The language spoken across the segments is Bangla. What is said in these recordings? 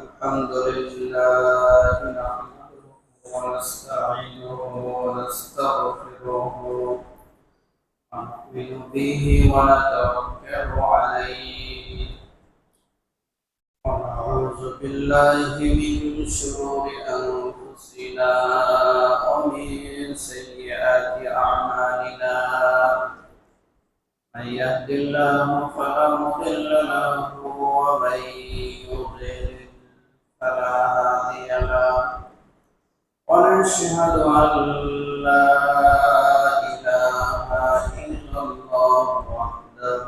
الحمد لله نحمده ونستعينه ونستغفره ونؤمن به ونتوكل عليه ونعوذ بالله من شرور أنفسنا ومن سيئات أعمالنا من يهد الله فلا مضل له ومن يضلل فلا هادي له ونشهد أن لا إله إلا الله وحده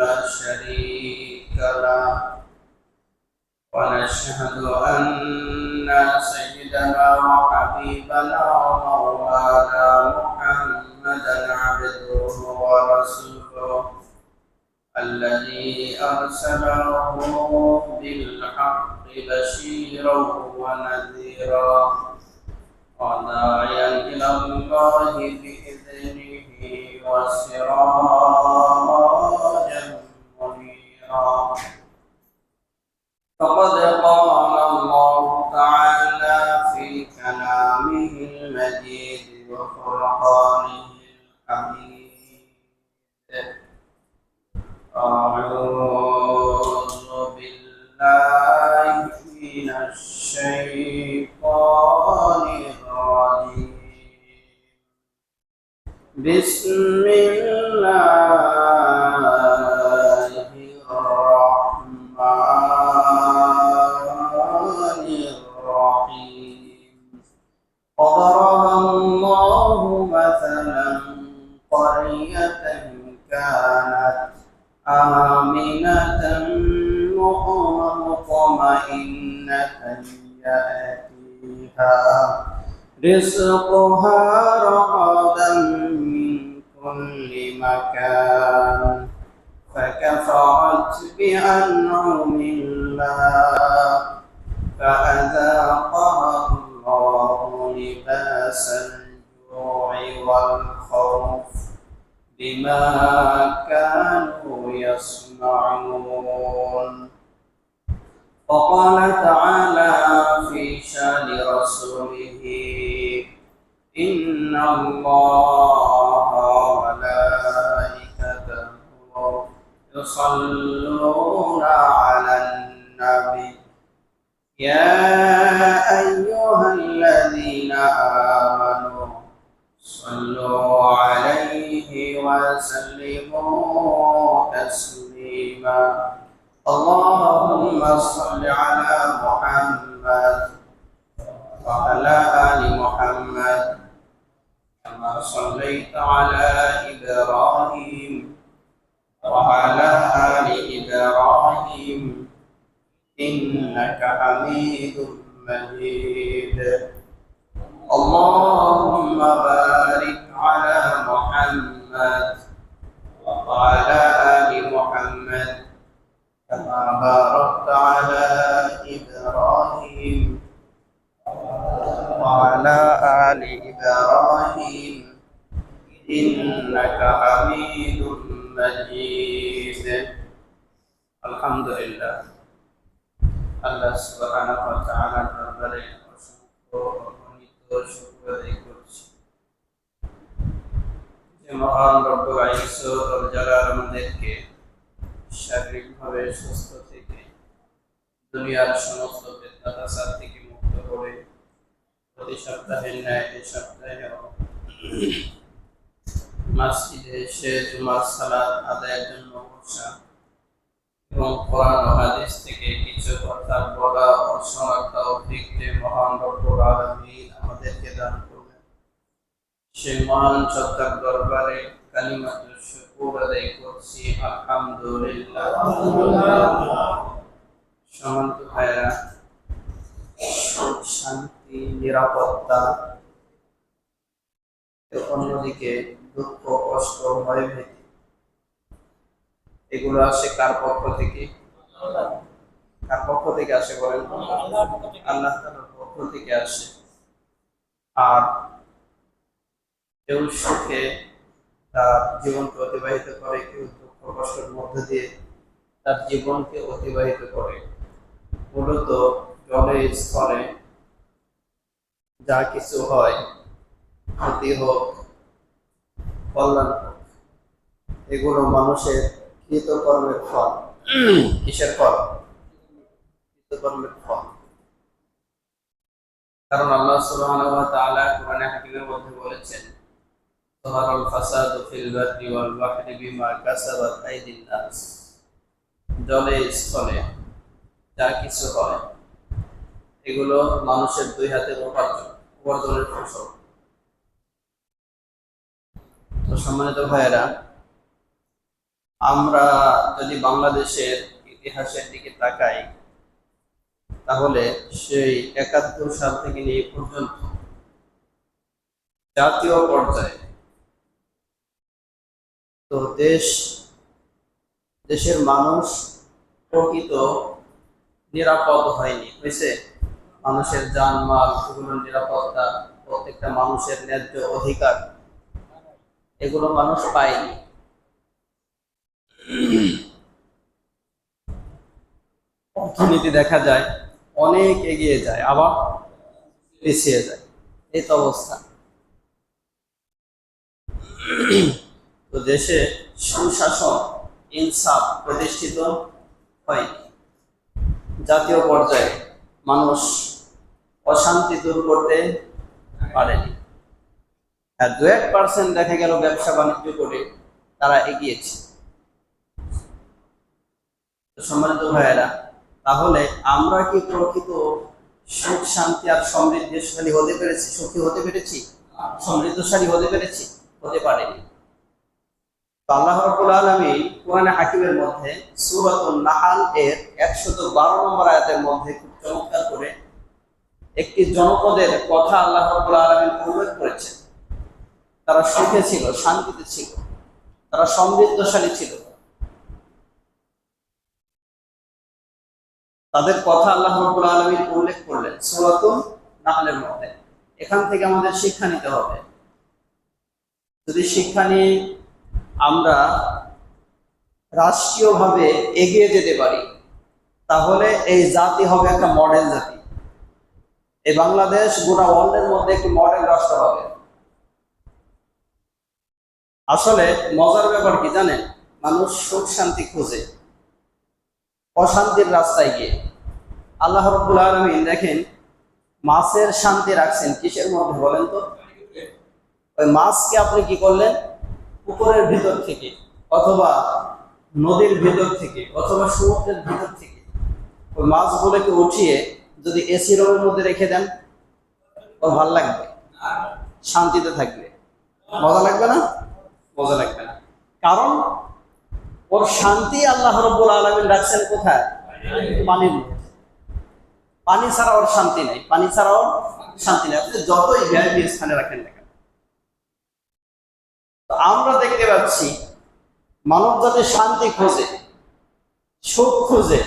لا شريك له ونشهد أن سيدنا وحبيبنا ومولانا محمدا عبده ورسوله الذي أرسله بالحق بشيرا ونذيرا وداعيا إلى الله بإذنه وسراجا منيرا فقد قال الله تعالى في كلامه المجيد وفرقانه الحميد أعوذ بالله من الشيطان الرجيم بسم الله الرحمن الرحيم وضرب الله مثلا قرية كانت آمنة مطمئنة يأتيها رزقها رغدا من كل مكان فكفرت بأنعم الله فأذاقها الله لباس الجوع والخوف بما كانوا يصنعون وقال تعالى في شان رسوله إن الله وملائكته يصلون على النبي يا أيها الذين آمنوا صلوا عليه وسلموا تسليما اللهم صل على محمد وعلى آل محمد كما صليت على إبراهيم وعلى آل إبراهيم إنك حميد مجيد اللهم بارك على محمد وعلى آل محمد كما باركت على إبراهيم وعلى آل إبراهيم إنك حميد مجيد الحمد لله الله سبحانه وتعالى দরবারে শুকর আদায় করছি যে মহান রব্বুল ইজ্জত ওয়াল জালাল আমাদেরকে শারীরিকভাবে সুস্থ থেকে দুনিয়ার সমস্ত ফিতনা ফাসাদ থেকে মুক্ত করে প্রতি সপ্তাহের ন্যায় এই সপ্তাহেও মসজিদে এসে জুমার সালাত আদায়ের জন্য বসা এবং কোরআন ও হাদিস থেকে কিছু কথা বলা ও শোনার তৌফিক যে মহান রব্বুল আলামিন আমাদেরকে দান করবেন সেই মহান সত্তার দরবারে কালিমাতুল শুকর আদায় করছি আলহামদুলিল্লাহ। সম্মানিত ভাইরা, শান্তি নিরাপত্তা অন্যদিকে দুঃখ কষ্ট ভয় ভীতি এগুলো আসে কার পক্ষ থেকে? কার পক্ষ থেকে আসে বলেন? আল্লাহ তাআলার পক্ষ থেকে আসে। আর কেউ সুখে তার জীবনকে অতিবাহিত করে, কেউ দুঃখ কষ্টের মধ্যে দিয়ে তার জীবনকে অতিবাহিত করে। মূলত জলে স্থলে যা কিছু হয়, ক্ষতি হোক কল্যাণ হোক, এগুলো মানুষের কৃতকর্মের ফল। কিসের ফল? কৃতকর্মের ফল। কারণ আল্লাহ সুবহানাহু ওয়া তাআলা কোরআনে হাকিমের মধ্যে বলেছেন, যাহারাল ফাসাদু ফিল বাররি ওয়াল বাহরি বিমা কাসাবাত আইদিন নাস। জলে স্থলে যা কিছু হয়, এগুলো মানুষের দুই হাতের উপার্জনের ফসল। তো সম্মানিত ভাইয়েরা, আমরা যদি বাংলাদেশের ইতিহাসের দিকে তাকাই, তাহলে সেই ৭১ সাল থেকে নিয়ে পর্যন্ত জাতীয় পর্যায়ে তো দেশের মানুষ প্রকৃত নিরাপদ হয়নি। হয়েছে মানুষের জানমাল, এগুলোর নিরাপত্তা, প্রত্যেকটা মানুষের ন্যায্য অধিকার, এগুলো মানুষ পায়নি। অর্থনীতি দেখা যায় অনেক এগিয়ে যায়, আবার পিছিয়ে যায়, এই তো অবস্থা। তো দেশে সুশাসন, ইনসাফ প্রতিষ্ঠিত হয়নি। জাতীয় পর্যায়ে মানুষ অশান্তি দূর করতে পারেনি। আর ২-১% দেখা গেল ব্যবসা বাণিজ্য করে তারা এগিয়েছে। সম্মানিত ভাইয়েরা, তাহলে আমরা কি প্রকৃত সুখ শান্তি আর সমৃদ্ধশালী হতে পেরেছি? সুখী হতে পেরেছি? সমৃদ্ধশালী হতে পেরেছি? হতে পারেনি। আল্লাহ রাব্বুল আলামিন কোরআনে হাকিমের মধ্যে সূরাতুন নাহল এর ১১২ নম্বর আয়াতের মধ্যে খুব চমৎকার করে একটি জনপদের কথা আল্লাহ রাব্বুল আলামিন উল্লেখ করেছেন। তারা সুখে ছিল, শান্তিতে ছিল, তারা সমৃদ্ধশালী ছিল। তাদের কথা আল্লাহ রাব্বুল আলামিন উল্লেখ করলেন সূরাতুন নাহলের মধ্যে। এখান থেকে আমাদের শিক্ষা নিতে হবে। যদি শিক্ষা নিয়ে আমরা রাষ্ট্রীয়ভাবে এগিয়ে যেতে পারি, তাহলে এই জাতি হবে একটা মডেল জাতি। এই বাংলাদেশ গোটা ওয়ার্ল্ডের মধ্যে একটি মডেল রাষ্ট্র হবে। আসলে মজার ব্যাপার কি জানেন? মানুষ সুখ শান্তি খুঁজে অশান্তির রাস্তায় গিয়ে। আল্লাহ রাব্বুল আলামিন দেখেন মাছের শান্তি রাখছেন কিসের মধ্যে বলেন তো? ওই মাছকে আপনি কি করলেন? পুকুরের ভিতর থেকে, অথবা নদীর ভিতর থেকে, অথবা সমুদ্রের ভিতর থেকে ওই মাছগুলোকে উঠিয়ে যদি এসি রুমের মধ্যে রেখে দেন, ওর ভালো লাগবে? শান্তিতে থাকবে? মজা লাগবে না? মজা লাগবে না। কারণ ওর শান্তি আল্লাহ রাব্বুল আলামিন রাখছেন কোথায়? পানির মধ্যে। পানি ছাড়া ওর শান্তি নেই, পানি ছাড়া ওর শান্তি নেই, আপনি যতই ভিআইপি স্থানে রাখেন না কেন। আমরা দেখতে পাচ্ছি মানব জাতি শান্তি খোঁজে, সুখ খোঁজে,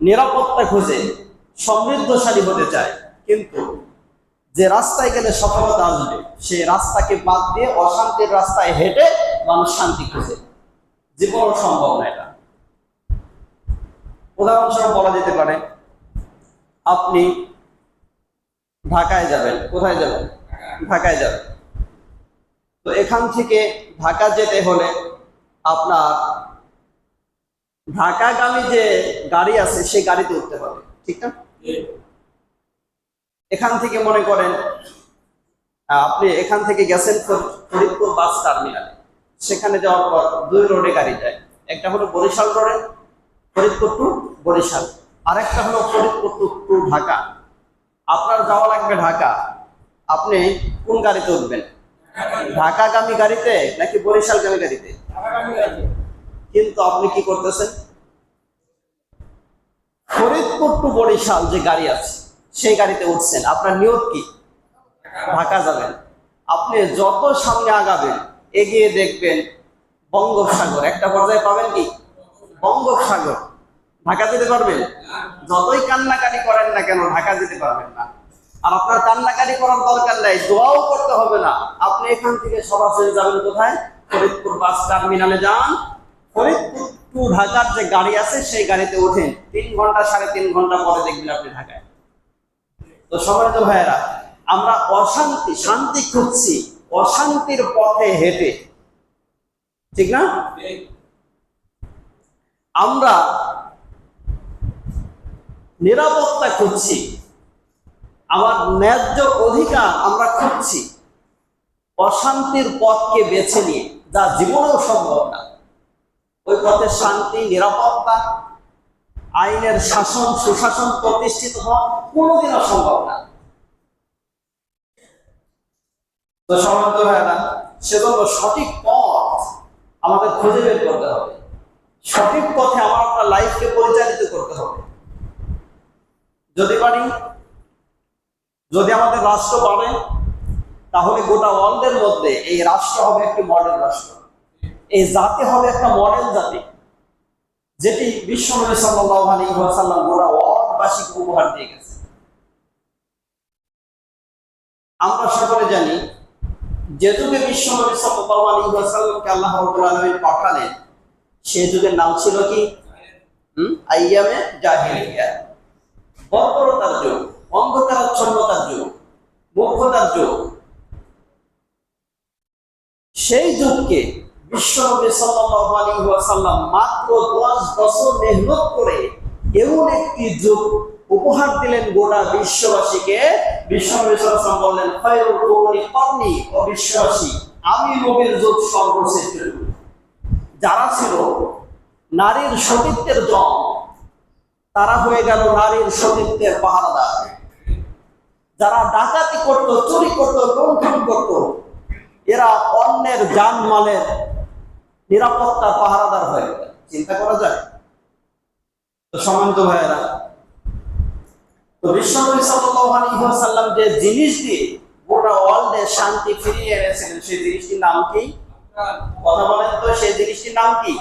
নিরাপত্তা খোঁজে, সমৃদ্ধশালী হতে চায়, কিন্তু যে রাস্তায় গেলে সফলতা আসবে সেই রাস্তাকে বাদ দিয়ে অশান্তির রাস্তায় হেঁটে মানুষ শান্তি খোঁজে। জীবনও সম্ভব না এটা। উদাহরণস্বরূপ বলা যেতে পারে, আপনি ঢাকায় যাবেন। কোথায় যাবেন? ঢাকায় যাবেন। তো এখান থেকে ঢাকা যেতে হলে আপনার ঢাকাগামী যে গাড়ি আছে সেই গাড়িতে উঠতে হবে, ঠিক না? এখান থেকে মনে করেন আপনি এখান থেকে গেছেন ফরিদপুর বাস টার্মিনালে, সেখানে যাওয়ার পর 2 রোডে গাড়ি যায়। একটা হলো বরিশাল রোডে, ফরিদপুর টু বরিশাল, আর একটা হলো ফরিদপুর টু ঢাকা। আপনার যাওয়া লাগবে ঢাকা, আপনি কোন গাড়িতে উঠবেন? ঢাকাগামী গাড়িতে নাকি বরিশালগামী গাড়িতে? কিন্তু আপনি কি করতেছেন? ফরিদপুর টু বরিশাল যে গাড়ি আছে সেই গাড়িতে উঠছেন। আপনার নিয়ত কি? ঢাকা যাবেন। আপনি যত সামনে আগাবেন, এগিয়ে দেখবেন বঙ্গোপসাগর, একটা পর্যায়ে পাবেন কি? বঙ্গোপসাগর। ঢাকা যেতে পারবেন? যতই কান্নাকাটি করেন না কেন, ঢাকা যেতে পারবেন না। আর আপনার কান্নাকাটি করার দরকার নাই, দোয়াও করতে হবে না। আপনি এখান থেকে সরাসরি যাবেন কোথায়? ফরিদপুর বাস টার্মিনালে যান। ফরিদপুর টু ঢাকার যে গাড়ি আছে সেই গাড়িতে ওঠেন, 3 ঘন্টা 3.5 ঘন্টা পরে দেখবেন আপনি ঢাকায়। তো সম্মানিত ভাইয়েরা, আমরা শান্তি খুঁজছি অশান্তির পথে হেঁটে, ঠিক না? আমরা নিরাপত্তা খুঁজছি, আমার ন্যায্য অধিকার আমরা খুঁজছি অশান্তির পথকে বেছে নিয়ে, যা জীবনেও সম্ভব না। ওই পথে শান্তি, নিরাপত্তা, আইনের শাসন, সুশাসন প্রতিষ্ঠিত হওয়া কোনোদিনও সম্ভব না। তো সম্মানিত ভাইয়েরা, সেজন্য সঠিক পথ আমাদের খুঁজে বের করতে হবে। সঠিক পথে আমার আপনার লাইফকে পরিচালিত করতে হবে। যদি আমাদের রাষ্ট্র পারে, তাহলে গোটা ওয়ার্ল্ডের মধ্যে এই রাষ্ট্র হবে একটি মডেল রাষ্ট্র, এই জাতি হবে একটা মডেল জাতি, যেটি বিশ্বনবী সাল্লাল্লাহু আলাইহি ওয়াসাল্লাম গোটা ওয়ার্ল্ডবাসীকে উপহার দিয়ে গেছে। আমরা সকলে জানি, যে যুগে বিশ্বনবী সাল্লাল্লাহু আলাইহি ওয়াসাল্লামকে আল্লাহ রাব্বুল আলামিন পাঠালেন, সেই যুগের নাম ছিল কি? আইয়ামে জাহিলিয়া, বর্বরতার যুগ, অন্ধকারাচ্ছন্নতার যুগ, মূর্খতার যুগ। সেই যুগকে বিশ্বনবী সাল্লাল্লাহু আলাইহি ওয়াসাল্লাম মাত্র 10 বছর মেহনত করে এমন একটি যুগ উপহার দিলেন গোটা বিশ্ববাসীকে। বিশ্বনবী সাল্লাল্লাহু আলাইহি ওয়াসাল্লাম বললেন, খায়রুল কুরুনি করনি, ও বিশ্ববাসী, আমি নবীর যুগ সর্বশ্রেষ্ঠ যুগ। যারা ছিল নারীর সতীত্বের জম, তারা হয়ে গেল নারীর সতীত্বের পাহারাদার। যারা ডাকাতি করত, চুরি করত, লুণ্ঠন করত, এরা অন্যের জানমালের নিরাপত্তার পাহারাদার হয়ে গেল। চিন্তা করা যায়? তো সম্মানিত ভাইয়েরা, তো বিশ্বনবী সাল্লাল্লাহু আলাইহি ওয়াসাল্লাম যে জিনিস দিয়ে গোটা ওয়ার্ল্ডে শান্তি ফিরিয়ে এনেছিলেন, সেই জিনিসটির নাম কি? কথা বলেন তো, সেই জিনিসটির নাম কি?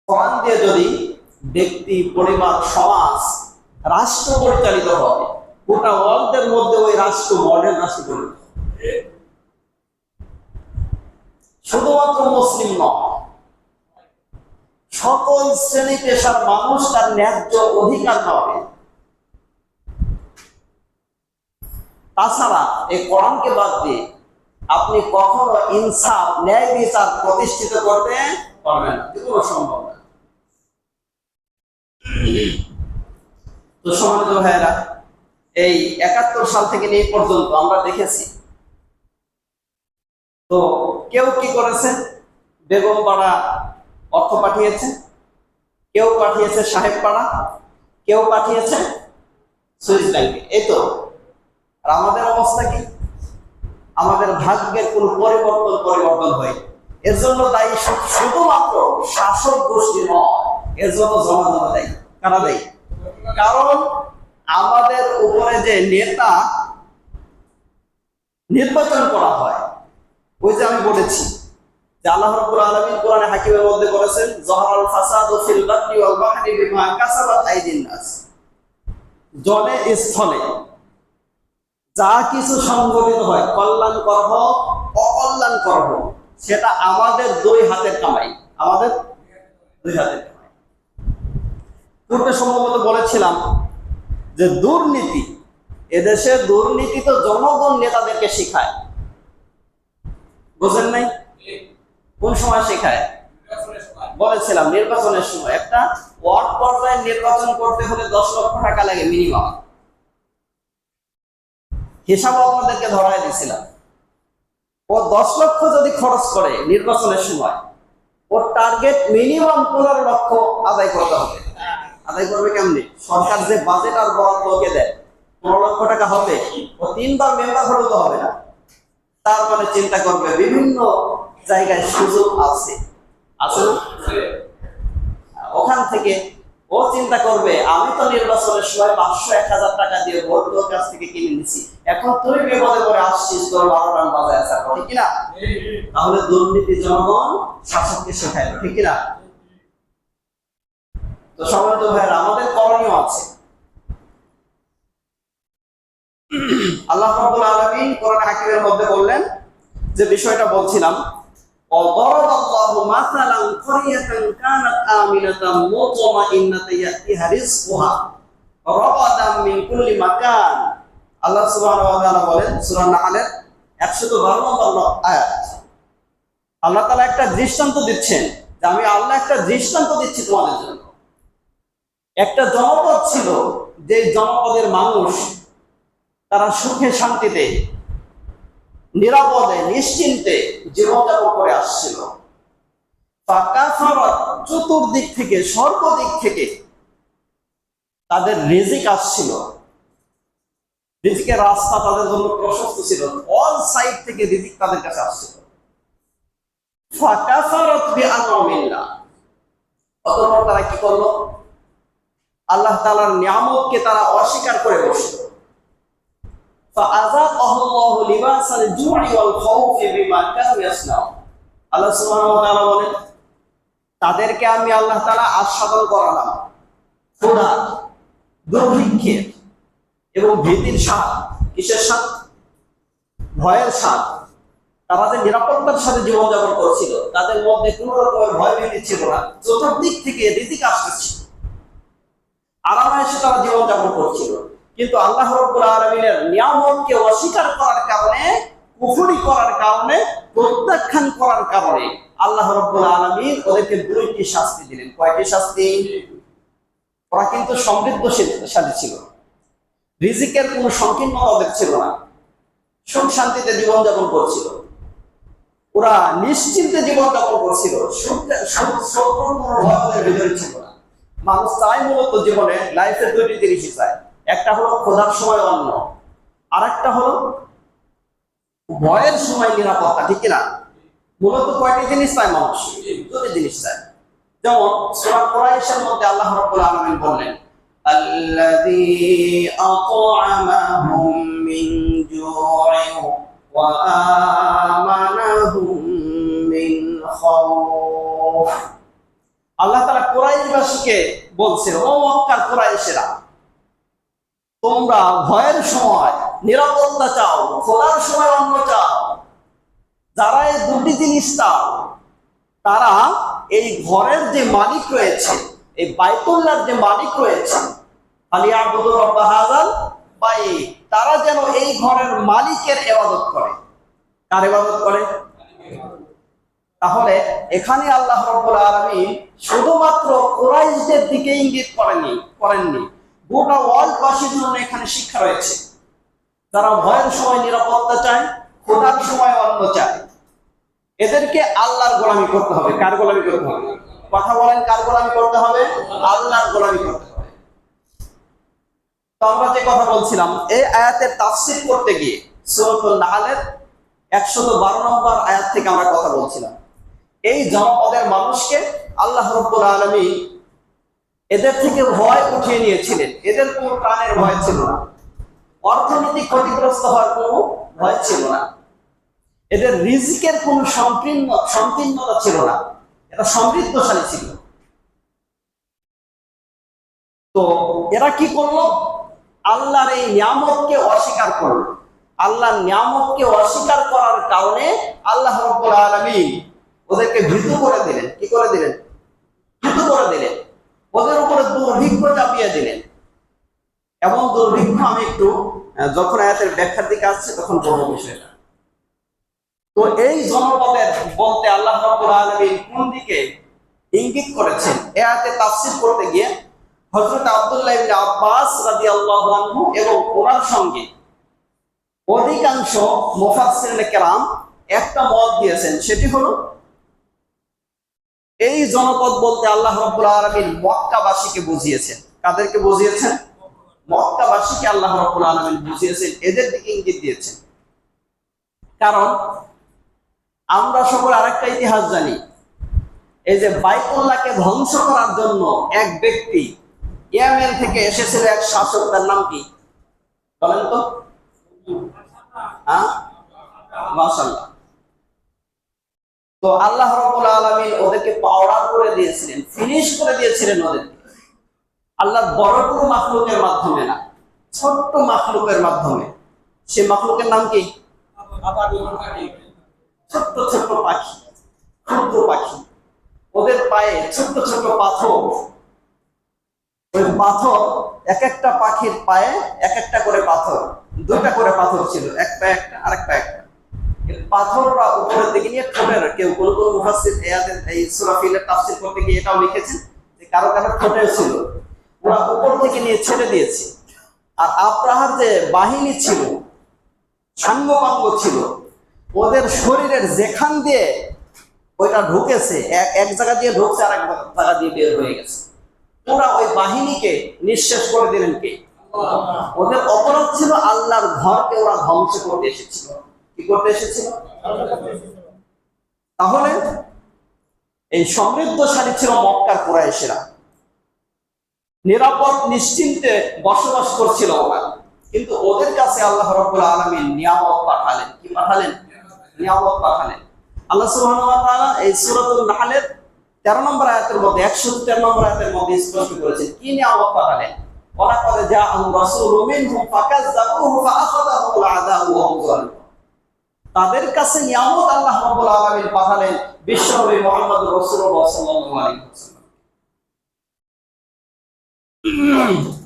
কোরআন দিয়ে যদি ব্যক্তি, পরিবার, সমাজ, রাষ্ট্র পরিচালিত হবে, গোটা ওয়ার্ল্ডের মধ্যে ওই রাষ্ট্র মডেল রাষ্ট্র পরিচালিত হবে। শুধুমাত্র মুসলিম নয়, সকল শ্রেণী পেশার মানুষ তার ন্যায্য অধিকার পাবে। তাছাড়া এই কোরআনকে বাদ দিয়ে আপনি কখনো ইনসাফ, ন্যায় বিচার প্রতিষ্ঠিত করতে পারবেন না, এগুলো সম্ভব না। তো সম্মানিত ভাইয়েরা, এই 71 সাল থেকে এই পর্যন্ত আমরা দেখেছি, তো কেউ কি করেছে? বেগম পাড়া অর্থ পাঠিয়েছে, কেউ পাঠিয়েছে সাহেব পাড়া, কেউ পাঠিয়েছে সুইস ব্যাংকে, এই তো। আর আমাদের অবস্থা কি? আমাদের ভাগ্যের কোন পরিবর্তন হয়। এর জন্য দায়ী শুধুমাত্র শাসক গোষ্ঠী নয়, এর জন্য জনগণ দায়ী। কারা দায়ী? কারণ আমাদের উপরে যে নেতা নির্বাচন করা হয়, ওই যে আমি বলেছি যে আল্লাহ রাব্বুল আলামিন কোরআনে হাকিমের মধ্যে বলেছেন, যাহারাল ফাসাদু ফিল বাররি ওয়াল বাহরি বিমা কাসাবাত আইদিন নাস। জলে স্থলে যা কিছু সংঘটিত হয়, কল্যাণকর হোক অকল্যাণকর হোক, সেটা আমাদের 2 হাতের কামাই, আমাদের 2 হাতের কামাই। পূর্বে সম্ভবত বলেছিলাম যে দুর্নীতি, এদেশে দুর্নীতি তো জনগণ নেতাদেরকে শেখায়, বুঝেন নাই? কোন সময় শেখায়? বলেছিলাম নির্বাচনের সময়। একটা ওয়ার্ড পর্যায়ে নির্বাচন করতে হলে 10 লক্ষ টাকা লাগে মিনিমাম। হিসাব আপনাদেরকে ধরাই দিয়েছিলাম। ও 10 লক্ষ যদি খরচ করে নির্বাচনের সময়, ওর টার্গেট মিনিমাম 15 লক্ষ আদায় করতে হবে। আদায় করবে কেমনি? সরকার যে বাজেট আর বরাদ্দ ওকে দেয়, 15 লক্ষ টাকা হবে, ও 3 বার মেম্বার হলেও তো হবে না। তার মানে চিন্তা করবে বিভিন্ন জায়গায় সুযোগ আছে, আছে না? ওখান থেকে ও চিন্তা করবে, আমি তো নির্বাচনের সময় 500-1000 টাকা দিয়ে ভোট তোর কাছ থেকে কিনে নিছি, এখন তুই বিপদে পড়ে আসছিস, তোর 12 রান বাজায় আসা, ঠিক কিনা? তাহলে দুর্নীতি জনগণ শাসককে শেখায়, ঠিক কিনা? তো সম্মানিত ভাইয়েরা, আমাদের করণীয় আছে। আল্লাহ রাব্বুল আলামিন কোরআন হাকিমের মধ্যে বললেন, যে বিষয়টা বলছিলাম, وضرب الله مثلا قرية كانت آمنة مطمئنة يأتيها رزقها رغدا من كل مكان আল্লাহ সুবহানাহু ওয়া তাআলা বলেন সূরা নাহলের 112 নম্বর আয়াত। আল্লাহ তাআলা একটা দৃষ্টান্ত দিচ্ছেন যে আমি আল্লাহ একটা দৃষ্টান্ত দিচ্ছি তোমাদের জন্য। একটা জনপদ ছিল, যে জনপদের মানুষ তারা সুখে শান্তিতে নিরাপদে নিশ্চিন্তে জীবনযাপন করে আসছিল। চতুর্দিক থেকে সর্বদিক থেকে তাদের রিজিক আসছিল, রিজিকের রাস্তা তাদের জন্য প্রশস্ত ছিল, অল সাইড থেকে রিজিক তাদের কাছে আসছিল। অতঃপর তারা কি করলো? আল্লাহ তাআলার নিয়ামতকে তারা অস্বীকার করে বসলো। আল্লাহ সুবহানাহু ওয়া তাআলা বলেন, তাদেরকে আমি আল্লাহ তাআলা আস্বাদন করালাম ক্ষুধা, দুর্ভিক্ষের এবং ভীতির স্বাদ। কিসের স্বাদ? ভয়ের স্বাদ। তারা যে নিরাপত্তার সাথে জীবনযাপন করছিল, তাদের মধ্যে কোনো রকমের ভয় ভীতি ছিল না। চতুর্দিক থেকে রিজিক আসতেছিল, আরামায়েশে তারা জীবনযাপন করছিল। কিন্তু আল্লাহ রাব্বুল আলামিনের নিয়ামতকে অস্বীকার করার কারণে, কুফরি করার কারণে, প্রত্যাখ্যান করার কারণে আল্লাহ রাব্বুল আলামিন ওদেরকে দুইটি শাস্তি দিলেন। কয়টি শাস্তি? ওরা কিন্তু সমৃদ্ধশালী ছিল, রিজিকের কোনো সংকীর্ণতা ওদের ছিল না, সুখ শান্তিতে জীবনযাপন করছিল, ওরা নিশ্চিন্তে জীবনযাপন করছিল, ওদের ভিতরে ছিল না। মানুষ চায় মূলত জীবনে লাইফে দুইটি জিনিসই চায়, একটা হলো খোদার সময় অন্ন, আর একটা হলো ভয়ের সময় নিরাপত্তা। ঠিক না? মূলত কয়টি জিনিস চায় মানুষ? দুটি জিনিস চায়। যেমন সূরা কুরাইশের মধ্যে আল্লাহ রাব্বুল আলামিন বললেন, আল্লাযী আত'আমাহুম মিন জু'ইন ওয়া আমানাহুম মিন খাউফ। আল্লাহ তাআলা কুরাইশবাসীকে বলছেন, ও মক্কার কুরাইশেরা, তোমরা ভয়ের সময় নিরাপত্তা চাও, খোলার সময় অন্ন চাও। যারা এই দুটি জিনিস চাও, তারা এই ঘরের যে মালিক রয়েছে, এই বাইতুল্লাহর যে মালিক রয়েছে, ফালিয়াবুদু রাব্ব হাযাল বাইত, তারা যেন এই ঘরের মালিকের ইবাদত করে। কার ইবাদত করে? তাহলে এখানে আল্লাহ রাব্বুল আলামিন শুধুমাত্র কুরাইশদের দিকে ইঙ্গিত করেননি, গোটা ওয়ার্ল্ডবাসীর জন্য এখানে শিক্ষা রয়েছে। যারা ভয়ের সময় নিরাপত্তা চায়, খোদার সময় অন্ন চায়, এদেরকে আল্লাহর গোলামি করতে হবে। কার গোলামি করতে হবে? কথা বলেন, কার গোলামি করতে হবে? আল্লাহর গোলামি করতে হবে। তো আমরা যে কথা বলছিলাম, এই আয়াতের তাফসীর করতে গিয়ে সূরাতুল নাহলের 112 নম্বর আয়াত থেকে আমরা কথা বলছিলাম। এই জনপদের মানুষকে আল্লাহ রাব্বুল আলামিন এদের থেকে ভয় উঠিয়ে নিয়েছিলেন। এদের কোনো প্রাণের ভয় ছিল না, অর্থনৈতিক ক্ষতিগ্রস্ত হওয়ার কোনো ভয় ছিল না, এদের রিজিকের কোনো সংকীর্ণতা ছিল না, এটা সমৃদ্ধশালী ছিল। তো এরা কি করলো? আল্লাহর এই নিয়ামতকে অস্বীকার করলো। আল্লাহর নিয়ামতকে অস্বীকার করার কারণে আল্লাহ রাব্বুল আলামিন ওদেরকে ভীতু করে দিলেন। কি করে দিলেন? ভীতু করে দিলেন। ওদের উপরে দুর্ভিক্ষ চাপিয়ে দিলেন। এমন দুর্ভিক্ষ আমি একটু যখন আয়াতের ব্যাখ্যার দিকে আসছে তখন বলবো বিষয়টা। তো এই জনপদের বলতে আল্লাহ রাব্বুল আলামিন কোন দিকে ইঙ্গিত করেছেন, এই আয়াতে তাফসীর করতে গিয়ে হযরত আব্দুল্লাহ ইবনে আব্বাস রাদিয়াল্লাহু আনহু এবং ওনার সঙ্গে অধিকাংশ মুফাসসিরিনে কেরাম একটা মত দিয়েছেন। সেটি হলো, এই জনপদ বলতে আল্লাহ রাব্বুল আলামিন মক্কাবাসীকে বুঝিয়েছেন। কাদেরকে বুঝিয়েছেন? মক্কাবাসীকে আল্লাহ রাব্বুল আলামিন বুঝিয়েছেন, এদের দিকে ইঙ্গিত দিয়েছেন। কারণ আমরা সকলে আরেকটা ইতিহাস জানি, এই যে বাইতুল্লাহকে ধ্বংস করার জন্য এক ব্যক্তি ইয়েমেন থেকে এসেছিল, এক শাসক, তার নাম কি বলেন তো? মাশাআল্লাহ। তো আল্লাহ রাব্বুল আলামিন ওদেরকে পাওয়ার করে দিয়েছিলেন, ফিনিশ করে দিয়েছিলেন ওদেরকে। আল্লাহর বড় কোনো মাখলুকের মাধ্যমে না, ছোট্ট মাখলুকের মাধ্যমে। সে মাখলুকের নাম কি? ছোট্ট ছোট্ট পাখি। ক্ষুদ্র পাখি, ওদের পায়ে ছোট্ট ছোট্ট পাথর। ওই পাথর এক একটা পাখির পায়ে এক একটা করে পাথর, দুইটা করে পাথর ছিল, এক পায়ে একটা আর এক পায়ে একটা। পাথররা উপরের দিকে নিয়ে ঠোঁটের, কেউ কোন কোন মুফাসসির এই সূরা ফিলের তাফসীর করতে গিয়ে এটাও লিখেছেন যে কারো কারো ঠোঁটের ছিল, ওরা উপর থেকে নিয়ে ছেড়ে দিয়েছে। আর আব্রাহার যে বাহিনী ছিল, সাঙ্গপাঙ্গ ছিল, ওদের শরীরের যেখান দিয়ে ওইটা ঢুকেছে, এক জায়গা দিয়ে ঢুকছে আর এক জায়গা দিয়ে বের হয়ে গেছে। ওরা ওই বাহিনীকে নিঃশেষ করে দিলেন কে? ওদের অপরাধ ছিল আল্লাহর ঘরকে ওরা ধ্বংস করতে এসেছিল। কি করতে এসেছিল? তাহলে এই সমৃদ্ধশালী ছিল মক্কার কুরাইশেরা, নিরাপদ নিশ্চিন্তে বসবাস করছিল ওরা। কিন্তু ওদের কাছে আল্লাহ রাব্বুল আলামিন নিয়ামত পাঠালেন। কি পাঠালেন? নিয়ামত পাঠালেন। আল্লাহ সুবহানাহু ওয়া তাআলা এই সূরাতুল নাহলের 13 নম্বর আয়াতের মধ্যে 113 নম্বর আয়াতের মধ্যে স্পষ্ট করেছেন কি নিয়ামত পাঠালেন। ওয়ালাকাদ জাআহুম রাসূলুম মিনহুম ফাকাযযাবুহু ফাআখাযাহুমুল আযাবু ওয়া হুম যালিমুন। তাদের কাছে নিয়ামত আল্লাহ রাব্বুল আলামিন পাঠালেন বিশ্বনবী মুহাম্মদ রাসূলুল্লাহ সাল্লাল্লাহু আলাইহি ওয়াসাল্লাম।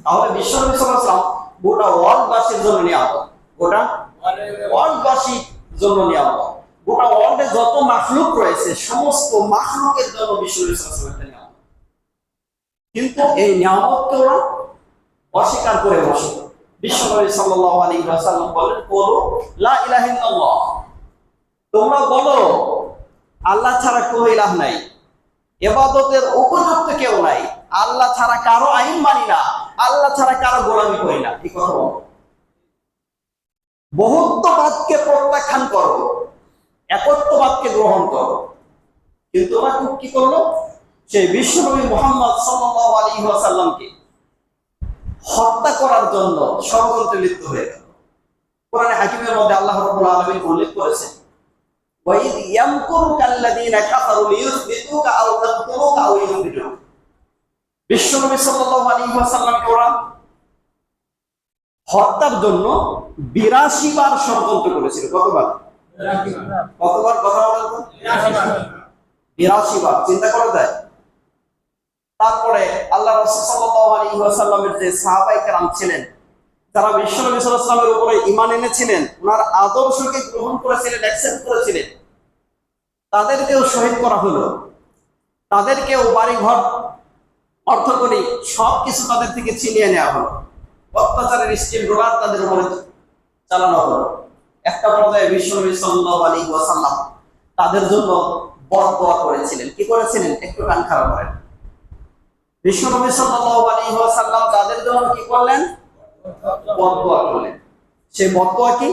তাহলে বিশ্বনবী সাল্লাল্লাহু আলাইহি ওয়াসাল্লাম গোটা ওয়ার্ল্ডবাসীর জন্য নিয়ামত, গোটা ওয়ার্ল্ডবাসীর জন্য নিয়ামত। গোটা ওয়ার্ল্ডে যত মাখলুক রয়েছে সমস্ত মাখলুকের জন্য বিশ্বনবী সাল্লাল্লাহু আলাইহি ওয়াসাল্লাম নিয়ামত। কিন্তু এই নিয়ামতকে ওরা অস্বীকার করে বসে। বিশ্বনবী সাল্লাল্লাহু আলাইহি ওয়াসাল্লাম বলেন, বলো লা ইলাহা ইল্লাল্লাহ, তোমরা বলো আল্লাহ ছাড়া কোনো ইলাহ নাই, ইবাদতের উপযুক্ত কেউ নাই, আল্লাহ ছাড়া কারো আইন মানি না, আল্লাহ ছাড়া কারো গোলামি করি না। এই কথা বলো। বহুত্ববাদকে প্রত্যাখ্যান করো, একত্ববাদকে গ্রহণ করো। কিন্তু ওরা কি করলো? সেই বিশ্বনবী মুহাম্মদ সাল্লাল্লাহু আলাইহি ওয়াসাল্লামকে হত্যা করার জন্য ষড়যন্ত্রে লিপ্ত হয়ে গেল। কোরআনে হাকিমের মধ্যে আল্লাহ রাব্বুল আলামিন উল্লেখ করেছেন, ওয়াইদ ইয়ামকুরুকাল্লাযীনা কাফারু লিইউসবিতুকা আও ইয়াকতুলুকা আও ইউখরিজুকা। বিশ্বনবী সাল্লাল্লাহু আলাইহি ওয়াসাল্লামকে ওরা হত্যার জন্য 82 বার ষড়যন্ত্র করেছিল। কতবার? কতবার? কথা বলেন তো। 82 বার। চিন্তা করা যায়? তারপরে আল্লাহ রাসূল সাল্লাল্লাহু আলাইহি ওয়াসাল্লামের যে সাহাবায়ে কেরাম ছিলেন, যারা বিশ্বনবী সাল্লাল্লাহু আলাইহি ওয়াসাল্লামের উপরে ঈমান এনেছিলেন, ওনার আদর্শকে গ্রহণ করেছিলেন, অ্যাকসেপ্ট করেছিলেন, তাদেরকেও শহীদ করা হলো। তাদেরকেও বাড়িঘর, অর্থকরী সবকিছু তাদের থেকে ছিনিয়ে নেওয়া হলো। অত্যাচারের স্টিল রোলার তাদের উপরে চালানো হলো। একটা পর্যায়ে বিশ্বনবী সাল্লাল্লাহু আলাইহি ওয়াসাল্লাম তাদের জন্য বদদোয়া করেছিলেন। কি করেছিলেন? একটু কান খারাপ করেন। বিশ্বনবী সাল্লাল্লাহু আলাইহি ওয়াসাল্লাম তাদের জন্য কি করলেন? বদদোয়া করলেন। সেই বদদোয়া কি?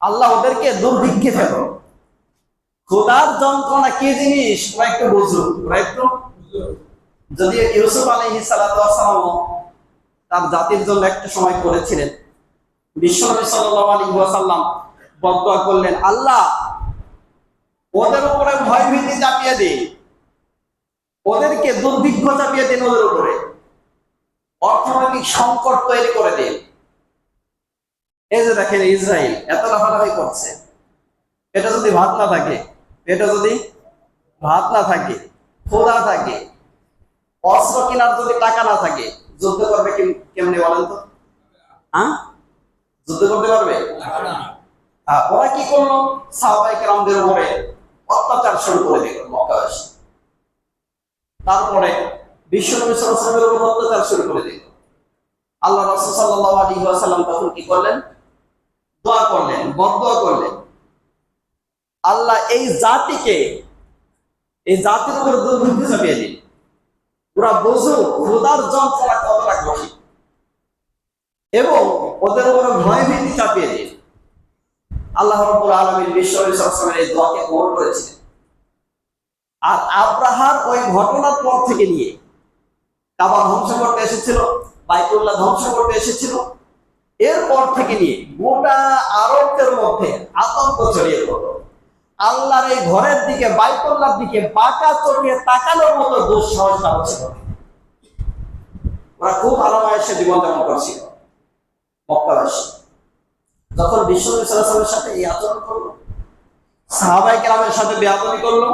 আল্লাহ ওদেরকে দুর্ভিক্ষে ফেলো। খোদার যন্ত্রণা কি জিনিস ওরা একটু বুঝুক, ওরা একটু। যদি ইউসুফ আলাইহিস সালাতু ওয়াস সালাম তার জাতির জন্য একটা সময় করেছিলেন, বিশ্বনবী সাল্লাল্লাহু আলাইহি ওয়াসাল্লাম বদদোয়া করলেন, আল্লাহ ওদের উপরে ভয় ভীতি চাপিয়ে দিন, ওদেরকে দুর্ভিক্ষ চাপিয়ে দিন, ওদের উপরে অর্থনৈতিক সংকট তৈরি করে দিন। এই যে দেখেন ইসরায়েল এত লাফালাফি করছে, এটা যদি ভাত না থাকে, এটা যদি ভাত না থাকে, খোদা থাকে, অস্ত্র কেনার যদি টাকা না থাকে, যুদ্ধ করবে কেমনে বলেন তো? হ্যাঁ, যুদ্ধ করতে পারবে? ওরা কি করলো? সাহাবায়ে কেরামদের উপরে অত্যাচার শুরু করে দিল মক্কাবাসী। তারপরে বিশ্বনবী সাল্লাল্লাহু আলাইহি ওয়াসাল্লামের উপর অত্যাচার শুরু করে দিল। আল্লাহ রাসূল সাল্লাল্লাহু আলাইহি ওয়াসাল্লাম তখন কি করলেন? দোয়া করলেন, বদদোয়া করলেন, আল্লাহ এই জাতিকে, এই জাতির উপর দুর্ভিক্ষ চাপিয়ে দিন, ওরা বুঝুক খোদার যন্ত্রণা কতটা কঠিন, এবং ওদের উপরে ভয় ভীতি চাপিয়ে দিন। আল্লাহ রাব্বুল আলামিন বিশ্বনবী সাল্লাল্লাহু আলাইহি ওয়াসাল্লামের এই দোয়াকে কবুল করেছিলেন। আর আব্রাহার ওই ঘটনার পর থেকে নিয়ে কাবা ধ্বংস করতে এসেছিল, বাইতুল্লাহ ধ্বংস করতে এসেছিল, এরপর থেকে নিয়ে গোটা আরবদের মধ্যে আতঙ্ক ছড়িয়ে পড়ল। আল্লাহর এই ঘরের দিকে, বাইতুল্লাহর দিকে বাঁকা চোখে তাকানোর মতো দুঃসাহস কারো ছিল না। ওরা খুব আরামায়েশে জীবন যাপন করছিল মক্কাবাসী। যখন বিশ্বনবী সাল্লাল্লাহু আলাইহি ওয়াসাল্লামের সাথে এই আচরণ করলো, সাহাবায়ে কেরামের সাথে বেয়াদবি করলো,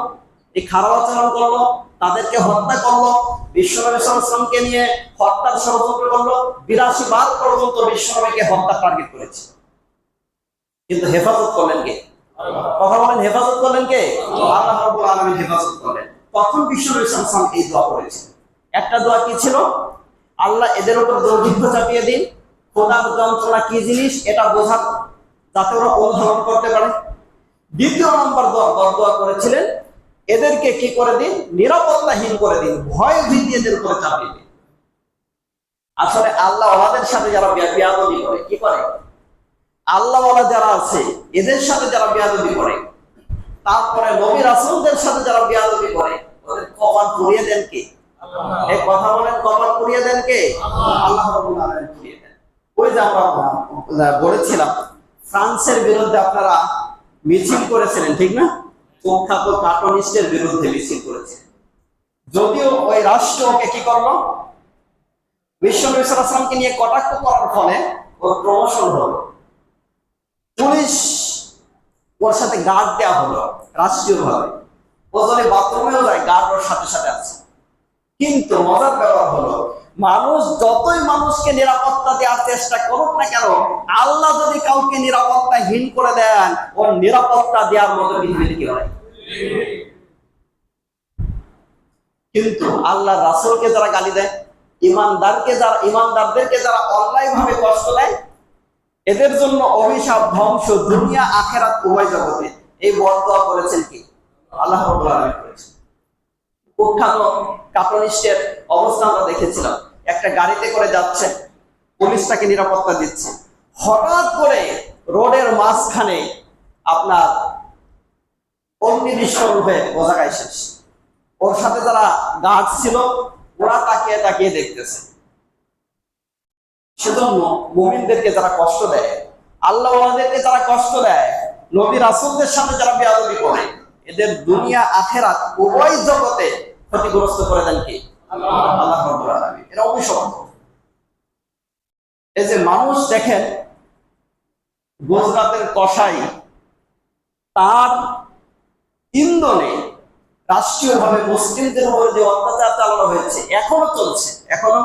এই খারাপ আচরণ করলো, তাদেরকে হত্যা করলো, বিশ্বনবী সাল্লাল্লাহু আলাইহি ওয়াসাল্লামকে নিয়ে হত্যার ষড়যন্ত্র করলো, 82 বার পর্যন্ত বিশ্বনবীকে হত্যা টার্গেট করেছে। কিন্তু হেফাজত করলেন কে? কথা বলেন, হেফাজত করলেন কে? আল্লাহ রাব্বুল আলামিন হেফাজত করলেন। তখন বিশ্বনবী সাল্লাল্লাহু আলাইহি ওয়াসাল্লাম এই দোয়া করেছেন। একটা দোয়া কি ছিল? আল্লাহ এদের উপর দুর্ভিক্ষ চাপিয়ে দিন, খোদার যন্ত্রণা কি জিনিস এটা বোঝার, যাতে ওরা অনুধাবন করতে পারে। দ্বিতীয় নম্বর দোয়া করেছিলেন, এদেরকে কি করে দিন? নিরাপত্তাহীন করে দিন, ভয় ভীতি এদের উপরে চাপিয়ে দিন। আসলে আল্লাহ ওয়ালাদের সাথে যারা বেয়াদবি করে, কি করে? আল্লাহ ওয়ালা যারা আছে এদের সাথে যারা বেয়াদবি করে, তারপরে নবী রাসূলদের সাথে যারা বেয়াদবি করে, ওদের কপাল পুড়িয়ে দেন কে? এই কথা বলেন, কপাল পুড়িয়ে দেন কে? আল্লাহ রাব্বুল আলামিন পুড়িয়ে দেন। ওই যে আমরা বলেছিলাম ফ্রান্সের বিরুদ্ধে আপনারা মিছিল করেছিলেন, ঠিক না? কুখ্যাত কার্টুনিস্টের বিরুদ্ধে মিছিল করেছিলেন। যদিও ওই রাষ্ট্র ওকে কি করলো? বিশ্বনবী সাল্লাল্লাহু আলাইহি ওয়াসাল্লামকে নিয়ে কটাক্ষ করার ফলে ওর প্রমোশন হলো, পুলিশ ওর সাথে গার্ড দেওয়া হলো রাষ্ট্রীয়ভাবে, ও যদি বাথরুমেও যায় গার্ড ওর সাথে সাথে আছে। কিন্তু মজার ব্যাপার হলো, মানুষ যতই মানুষকে নিরাপত্তা দেওয়ার চেষ্টা করুক না কেন, আল্লাহ যদি কাউকে নিরাপত্তাহীন করে দেন, ওর নিরাপত্তা দেওয়ার মতো পৃথিবীতে কি হয়? কিন্তু আল্লাহ রাসূলকে যারা গালি দেয়, ইমানদারদেরকে যারা অন্যায়ভাবে কষ্ট দেয়, এদের জন্য অভিশাপ, ধ্বংস, দুনিয়া আখিরাত উভয় জগতে। এই বদদোয়া করেছেন কি? আল্লাহ রাব্বুল আলামিন করেছেন। কুখ্যাত কার্টুনিস্টের অবস্থা আমরা দেখেছিলাম। একটা গাড়িতে করে যাচ্ছে, পুলিশ তাকে নিরাপত্তা দিচ্ছে, হঠাৎ করে রোডের মাঝখানে আপনার অগ্নি বিস্ফোরণ হয়ে বোঝায় শেষ। ওর সাথে যারা গার্ড ছিল ওরা তাকিয়ে তাকিয়ে দেখতেছে। সেজন্য মুমিনদেরকে যারা কষ্ট দেয়, আল্লাহ ওয়ালাদেরকে যারা কষ্ট দেয়, নবী রাসূলদের সাথে যারা বেয়াদবি করে, এদের দুনিয়া আখিরাত উভয় জগতে ক্ষতিগ্রস্ত করে দেন কি? আল্লাহ রাব্বুল আলামিন। এরা অভিশপ্ত। এই যে মানুষ দেখেন, গুজরাটের কসাই, তার ইন্ধনে রাষ্ট্রীয়ভাবে মুসলিমদের উপর যে অত্যাচার চালানো হয়েছে এখনো চলছে। এখনো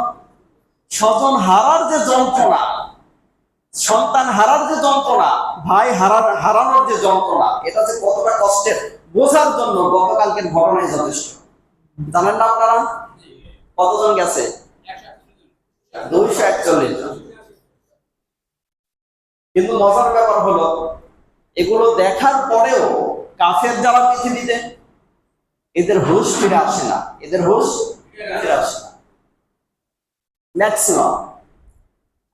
স্বজন হারার যে যন্ত্রণা, সন্তান হারার যে যন্ত্রণা, ভাই হারানোর যে যন্ত্রণা, এটা যে কতটা কষ্টের বোঝার জন্য গতকালকের ঘটনায় যথেষ্ট। জানেন না আপনারা কতজন গেছে? 241 জন। কিন্তু মজার ব্যাপার হলো, এগুলো দেখার পরেও কাফের যারা পৃথিবীতে, এদের হুঁশ ফিরে আসে না, এদের হুঁশ ফিরে আসে না ম্যাক্সিমাম।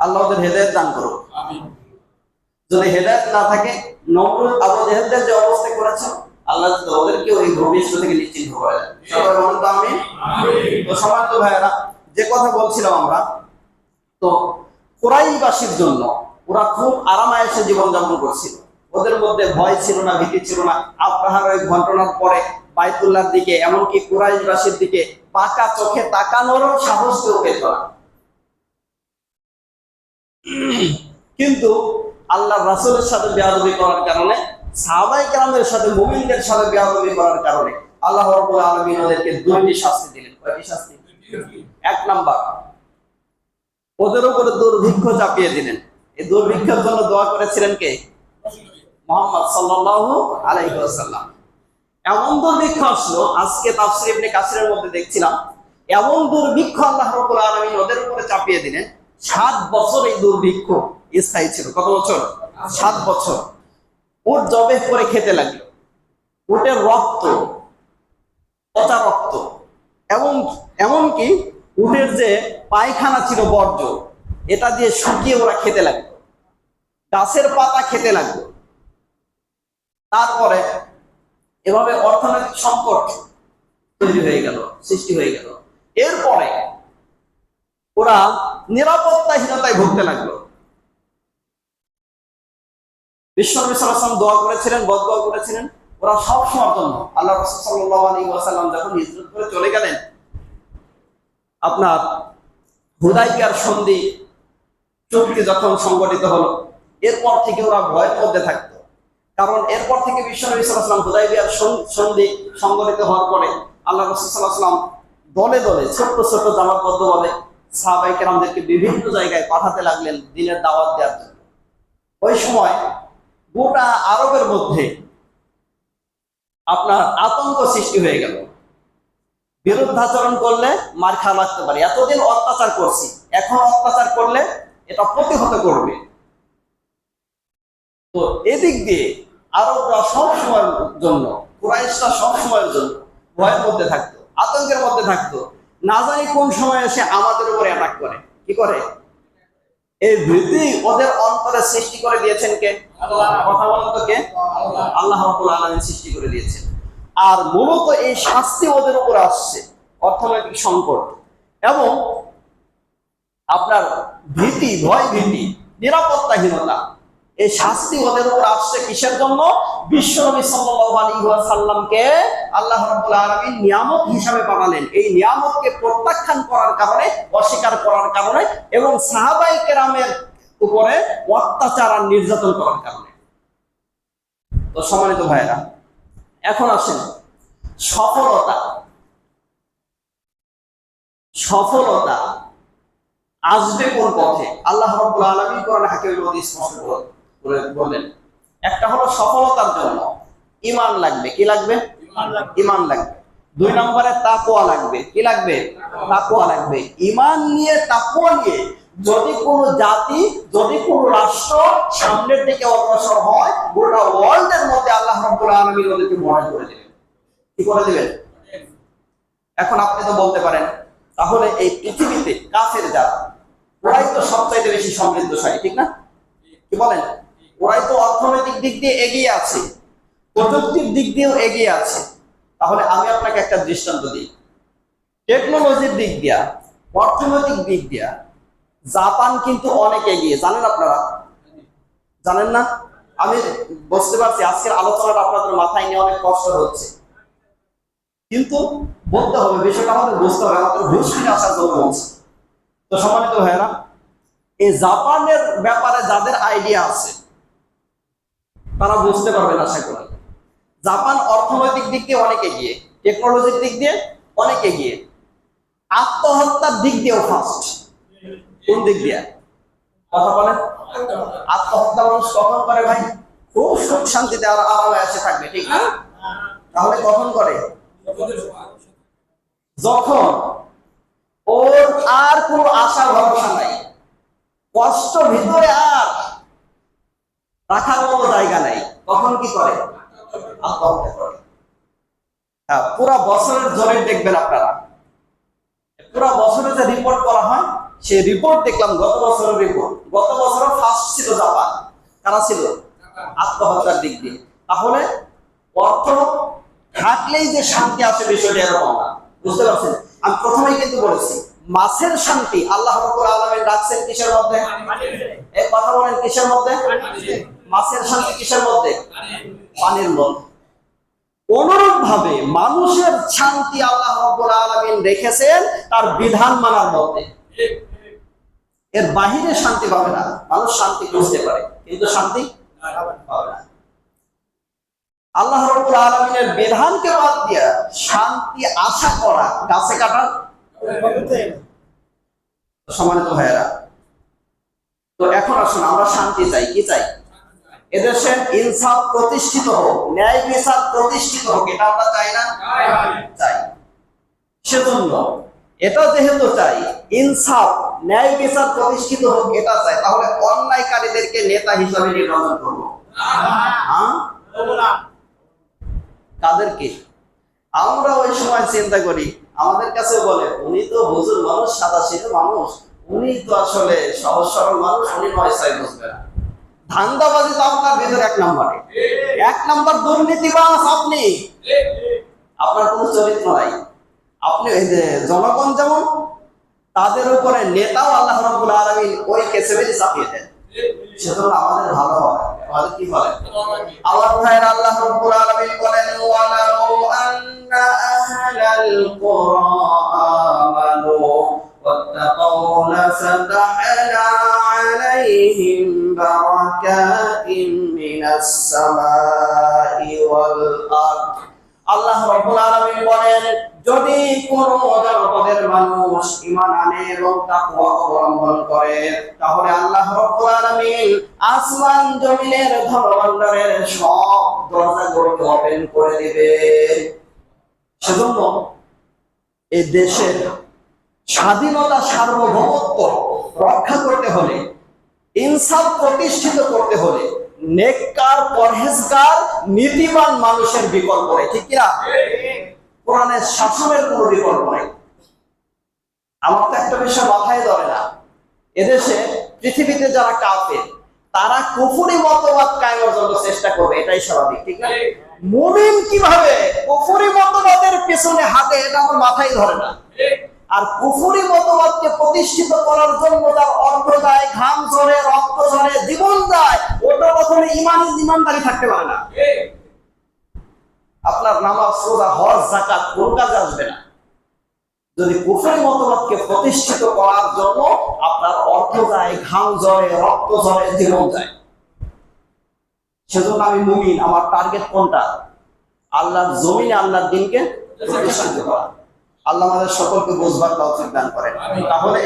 আল্লাহ ওদের হেদায়েত দান করুক। যদি হেদায়েত না থাকে, নমরুদ আবু জেহেলদের যে অবস্থা করেছে, আল্লাহ ওদেরকে ওই ভবিষ্যৎ থেকে নিশ্চিন্ত করে দেন। সবাই বলুন তো আমিন। তো সম্মানিত ভাইয়েরা, যে কথা বলছিলাম আমরা, তো কুরাইশবাসীর জন্য ওরা খুব আরামায়েশে জীবনযাপন করছিল। ওদের মধ্যে ভয় ছিল না, ভীতি ছিল না। আব্রাহার ওই ঘটনার পরে বাইতুল্লাহর দিকে, এমনকি কুরাইশবাসীর দিকে পাকা চোখে তাকানোরও সাহস কেউ পেত না। কিন্তু আল্লাহ রাসূলের সাথে বেয়াদবি করার কারণে, সাহাবায়ে কেরামের সাথে, মুমিনদের সাথে বেয়াদবি করার কারণে আল্লাহ রাব্বুল আলামিন ওদেরকে দুইটি শাস্তি দিলেন। কয়টি শাস্তি? এক নাম্বার, ওদের উপরে দুর্ভিক্ষ চাপিয়ে দিলেন। এই দুর্ভিক্ষের জন্য দোয়া করেছিলেন কে? মুহাম্মদ সাল্লাল্লাহু আলাইহি ওয়াসাল্লাম। এমন দুর্ভিক্ষ আসলো, আজকে তাফসীর ইবনে কাসিরের মধ্যে দেখছিলাম, এমন দুর্ভিক্ষ আল্লাহ রাব্বুল আলামিন ওদের উপরে চাপিয়ে দিলেন। 7 বছর এই দুর্ভিক্ষ স্থায়ী ছিল। কত বছর? 7 বছর। উট জবে করে খেতে লাগলো, উটের রক্ত, পচা রক্ত, এমনকি উটের যে পায়খানা ছিল বর্জ্য, এটা দিয়ে শুকিয়ে ওরা খেতে লাগলো, গাছের পাতা খেতে লাগলো। তারপরে এভাবে অর্থনৈতিক সংকট তৈরি হয়ে গেল, সৃষ্টি হয়ে গেল। এরপরে ওরা নিরাপত্তাহীনতায় ভুগতে লাগলো। বিশ্বনবী সাল্লাল্লাহু আলাইহি ওয়াসাল্লাম দোয়া করেছিলেন, বদদোয়া করেছিলেন, ওরা সব সময়ের জন্য। আল্লাহ রাসূল সাল্লাল্লাহু আলাইহি ওয়াসাল্লাম যখন হিজরত করে চলে গেলেন, আপনার হুদায়বিয়ার সন্ধি চুক্তি যখন সংগঠিত হলো, এরপর থেকে ওরা ভয়ের মধ্যে থাকতো। কারণ এরপর থেকে বিশ্বনবী সাল্লাল্লাহু আলাইহি ওয়াসাল্লাম হুদায়বিয়ার সন্ধি সংগঠিত হওয়ার পরে আল্লাহ রাসূল সাল্লাল্লাহু আলাইহি ওয়াসাল্লাম দলে দলে ছোট্ট ছোট্ট জামাতবদ্ধভাবে সাহাবায়ে কেরামদেরকে বিভিন্ন জায়গায় পাঠাতে লাগলেন দ্বীনের দাওয়াত দেওয়ার জন্য। ওই সময় গোটা আরবের মধ্যে আপনার আতঙ্ক সৃষ্টি হয়ে গেল। বিরুদ্ধাচরণ করলে মার খাওয়া লাগতে পারে, এতদিন অত্যাচার করছি, এখন অত্যাচার করলে এটা প্রতিহত করবে। তো এদিক দিয়ে আরবরা সব সময়ের জন্য, কুরাইশরা সব সময়ের জন্য ভয়ের মধ্যে থাকতো, আতঙ্কের মধ্যে থাকতো। না জানি কোন সময় এসে আমাদের উপরে অ্যাটাক করে। কি করে? এই ভীতি ওদের অন্তরে সৃষ্টি করে দিয়েছেন কে? কথা বলেন তো কে? আল্লাহ রাব্বুল আলামিন সৃষ্টি করে দিয়েছেন। আর মূলত এই শাস্তি ওদের উপরে আসছে, অর্থনৈতিক সংকট এবং আপনার ভীতি, ভয় ভীতি, নিরাপত্তাহীনতা, এই শাস্তি ওদের উপর আসছে কিসের জন্য? বিশ্বনবী সাল্লাল্লাহু আলাইহি ওয়াসাল্লামকে আল্লাহ রাব্বুল আলামিন নিয়ামত হিসাবে পাঠালেন। এই নিয়ামতকে প্রত্যাখ্যান করার কারণে, অস্বীকার করার কারণে এবং সাহাবায়ে কেরামের উপরে অত্যাচার আর নির্যাতন করার কারণে। তো সম্মানিত ভাইয়েরা, এখন আসেন সফলতা। সফলতা আসবে কোন পথে? আল্লাহ রাব্বুল আলামিন কোরআন হাকিমের মধ্যে স্পষ্ট করে বলেন, একটা হলো সফলতার জন্য ঈমান লাগবে। কি লাগবে? ঈমান লাগবে। 2 নম্বরে তাকওয়া লাগবে। কি লাগবে? তাকওয়া লাগবে। ঈমান নিয়ে, তাকওয়া নিয়ে যদি কোনো জাতি, যদি কোনো রাষ্ট্র সামনের দিকে অগ্রসর হয়, গোটা ওয়ার্ল্ডের মধ্যে আল্লাহ রাব্বুল আলামিন ওদেরকে মহান করে দিবেন। কি করে দিবেন? এখন আপনি তো বলতে পারেন, তাহলে এই পৃথিবীতে কাফের যারা, ওরাই তো সবচাইতে বেশি সমৃদ্ধশালী, ঠিক না? কি বলেন? ওরাই তো অর্থনৈতিক দিক দিয়ে এগিয়ে আছে, প্রযুক্তির দিক দিয়েও এগিয়ে আছে। তাহলে আমি আপনাকে একটা দৃষ্টান্ত দিই। টেকনোলজির দিক দিয়া, অর্থনৈতিক দিক দিয়া জাপান কিন্তু অনেক এগিয়ে। জানেন আপনারা? জানেন না? আমি বুঝতে পারছি আজকের আলোচনাটা আপনাদের মাথায় নিয়ে অনেক কষ্ট হচ্ছে, কিন্তু বলতে হবে, বিষয়টা আমাদের বুঝতে হবে, আমাদের হুঁশ ফিরে আসার জন্য বলছি। তো সম্মানিত ভাইয়েরা, এই জাপানের ব্যাপারে যাদের আইডিয়া আছে তারা বুঝতে পারবেন আশা করি। জাপান অর্থনৈতিক দিক দিয়ে অনেক এগিয়ে, টেকনোলজির দিক দিয়ে অনেক এগিয়ে, আত্মহত্যার দিক দিয়েও ফার্স্ট। কোন দিক দিয়ে? কথা বলেন। আত্মহত্যা মানুষ কখন করে ভাই? খুব সুখ শান্তিতে আর আরামে এসে থাকবে, ঠিক না? তাহলে কখন করে? যখন ওর আর কোনো আশা ভরসা নাই, কষ্ট ভিতরে আর রাখার মতো জায়গা নাই, তখন কি করে? আত্মহত্যা করে। পুরা বছরের জোরে দেখবেন আপনারা, পুরা বছরে যে রিপোর্ট করা হয়, সেই রিপোর্ট দেখলাম গত বছরের রিপোর্ট, গত বছর ফার্স্ট ছিল জাপান। কারা ছিল? আত্মহত্যার দিক দিয়ে। তাহলে অর্থ থাকলেই যে শান্তি আসে, বিষয়টা এরকম না। বুঝতে পারছেন? আমি প্রথমেই কিন্তু বলেছি, মাছের শান্তি আল্লাহ রাব্বুল আলামিন রাখছেন কিসের মধ্যে? এই কথা বলেন, কিসের মধ্যে? মাছের শান্তি কিসের মধ্যে? পানির মধ্যে। অনুরূপ ভাবে মানুষের শান্তি আল্লাহ রাব্বুল আলামিন রেখেছেন তার বিধান মানার মধ্যে। এর বাহিরে শান্তি পাবে না। মানুষ শান্তি খুঁজতে পারে, কিন্তু শান্তি পাবে না। আল্লাহ রাব্বুল আলামিনের বিধানকে বাদ দিয়া শান্তি আশা করা গাছে কাটা। সম্মানিত ভাইয়েরা, তো এখন আসুন, আমরা শান্তি চাই। কি চাই? এদেশে ইনসাফ প্রতিষ্ঠিত হোক, ন্যায় বিচার প্রতিষ্ঠিত হোক, এটা আমরা চাই না? চাই। সেজন্য এটা যেহেতু চাই, ইনসাফ ন্যায় বিচার প্রতিষ্ঠিত হোক এটা চাই, তাহলে অন্যায়কারীদেরকে নেতা হিসাবে নির্বাচন করবো। কাদেরকে? আমরা ওই সময় চিন্তা করি, আমাদের কাছে বলে উনি তো হুজুর মানুষ, সাদা সিধে মানুষ, উনি তো আসলে সহজ সরল মানুষ, উনি নয় চাই বুঝবে না। ধান্দাবাজি তো আপনার ভিতরে 1 নম্বরে, 1 নম্বর দুর্নীতিবাজ আপনি। আপনার কোনো চরিত্র নাই। আপনি এই যে জনগণ যেমন, তাদের উপরে নেতাও আল্লাহ রাব্বুল আলামিন ওই কেসেবেলি চাপিয়ে দেন। সেজন্য আমাদের ভালো হয়, আমাদের কি বলেন? আমার ভাইয়ের আল্লাহ রাব্বুল আলামিন বলেন, ওয়ালাউ আন্না আহলাল কুরা আমানু ওয়াত্তাকাউ লাফাতাহনা আলাইহিম বারাকাতিম মিনাস সামাই ওয়াল আরদ। আল্লাহ রাব্বুল আলামিন বলেন, যদি কোনো জনপদের মানুষ ঈমান আনে এবং তাকওয়া অবলম্বন করে, তাহলে আল্লাহ রাব্বুল আলামিন আসমান জমিনের ধনভাণ্ডারের সব দরজাগুলোকে ওপেন করে দিবেন। সেজন্য এই দেশের স্বাধীনতা সার্বভৌমত্ব রক্ষা করতে হলে, ইনসাফ প্রতিষ্ঠিত করতে হলে নেককার, পরহেজগার, নীতিবান মানুষের বিকল্প নেই। ঠিক কিনা? কোরআনের শাসনের কোনো বিকল্প নেই। আমার তো একটা বিষয় মাথায় ধরে না, এদেশে পৃথিবীতে যারা কাফের তারা কুফরি মতবাদ কায়েমের জন্য চেষ্টা করবে, এটাই স্বাভাবিক। ঠিক না? মুমিন কিভাবে কুফরি মতবাদের পেছনে হাঁটে, এটা আমার মাথায় ধরে না। আর কুফরি মতবাদকে প্রতিষ্ঠিত করার জন্য তার অর্থ যায়, ঘাম ঝরে, রক্ত ঝরে, জীবন যায়, ওটা কখনো ইমানদারি থাকতে পারে না। আপনার নামাজ, রোজা, হজ, যাকাত কোন কাজে আসবে না যদি কুফরি মতবাদকে প্রতিষ্ঠিত করার জন্য আপনার অর্থ যায়, ঘাম ঝরে, রক্ত ঝরে, জীবন যায়। সেজন্য আমি মুমিন, আমার টার্গেট কোনটা? আল্লাহর জমিনে আল্লাহর দ্বীনকে প্রতিষ্ঠিত করা। আল্লাহ আমাদের সকলকে বুঝবার তৌফিক দান করেন। তাহলে